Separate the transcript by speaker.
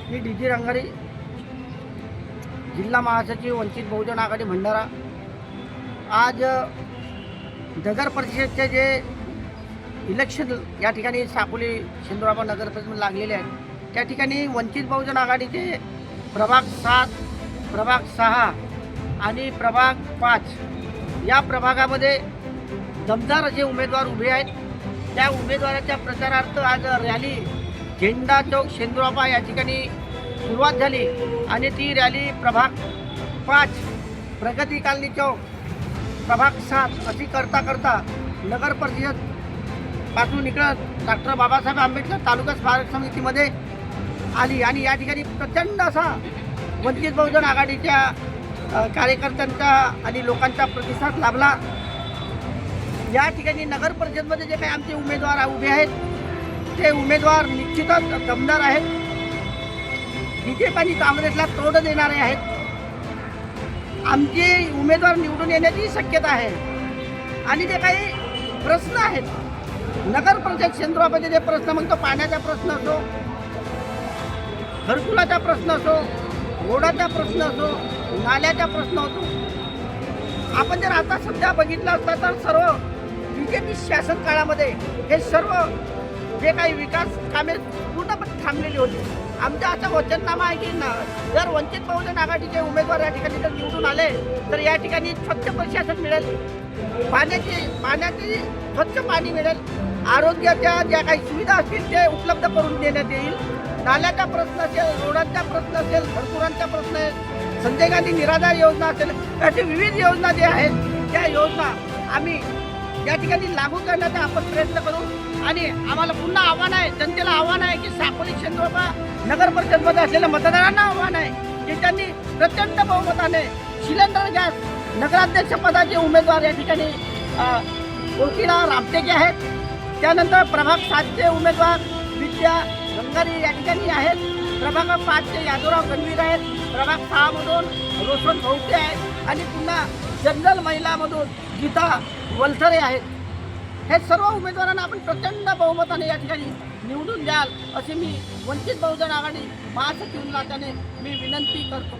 Speaker 1: मी D Rangari, जिल्हा महासचिव वंचित बहुजन आघाडी भंडारा। आज नगर परिषदेचे जे इलेक्शन या ठिकाणी साकोली शेंदुराबा नगर परिषद लागलेले आहेत, त्या ठिकाणी वंचित बहुजन आघाडीचे प्रभाग 7, प्रभाग 6 आणि प्रभाग 5 या प्रभागामध्ये दमदार असे उमेदवार उभे आहेत। त्या उमेदवाराच्या प्रचारार्थ आज रॅली झेंडा चौक शेंदुराबा या ठिकाणी सुरुवात झाली आणि ती रॅली प्रभाग 5 प्रगती कॉलनी चौक, प्रभाग 7 अशी करता करता नगर परिषद पासून इकडं डॉक्टर बाबासाहेब आंबेडकर तालुका स्मारक समितीमध्ये आली आणि या ठिकाणी प्रचंड असा वंचित बहुजन आघाडीच्या कार्यकर्त्यांचा आणि लोकांचा प्रतिसाद लाभला। या ठिकाणी नगर परिषदमध्ये जे काही आमचे उमेदवार उभे आहेत ते उमेदवार निश्चितच दमदार आहेत, बीजेपी आणि काँग्रेसला तोड देणारे आहेत। आमचे उमेदवार निवडून येण्याची शक्यता आहे आणि जे काही प्रश्न आहेत नगर परिषद शेंदुराबाचे जे प्रश्न, मग तो पाण्याचा प्रश्न असो, घरकुलाचा प्रश्न असो, रोडाचा प्रश्न असो, नाल्याचा प्रश्न असो, आपण जर आता सध्या बघितलं असतं तर सर्व बीजेपी शासन काळामध्ये हे सर्व जे काही विकास कामे पूर्णपणे थांबलेली होती। आमचा असा वचननामा आहे की जर वंचित बहुजन आघाडीचे उमेदवार या ठिकाणी जर निवडून आले तर या ठिकाणी स्वच्छ प्रशासन मिळेल, पाण्याची स्वच्छ पाणी मिळेल, आरोग्याच्या ज्या काही सुविधा असतील ते उपलब्ध करून देण्यात येईल, नाल्याचा प्रश्न असेल, रोडांचा प्रश्न असेल, घरकुलांचा प्रश्न आहे, संजय गांधी निराधार योजना असेल, अशा विविध योजना ज्या आहेत त्या योजना आम्ही या ठिकाणी लागू करण्याचा आपण प्रयत्न करू। आणि आम्हाला पुन्हा आव्हान आहे, जनतेला आव्हान आहे की साकोली शेंदुराबा नगर परिषदमध्ये असलेल्या मतदारांना आव्हान आहे की त्यांनी प्रचंड बहुमताने सिलेंडर गॅस नगराध्यक्ष पदाचे उमेदवार या ठिकाणी ओळखीला रामटेके आहेत। त्यानंतर प्रभाग 7चे उमेदवार विद्या रंगारी या ठिकाणी आहेत, प्रभाग 5चे यादवराव गणवीर आहेत, प्रभाग 6मधून रोशन भोवते आहेत आणि पुन्हा जनरल महिलामधून गीता वलथरे आहेत। हे सर्व उमेदवारांना आपण प्रचंड बहुमताने या ठिकाणी निवडून द्याल असे मी वंचित बहुजन आघाडी महासचिव नात्याने मी विनंती करतो।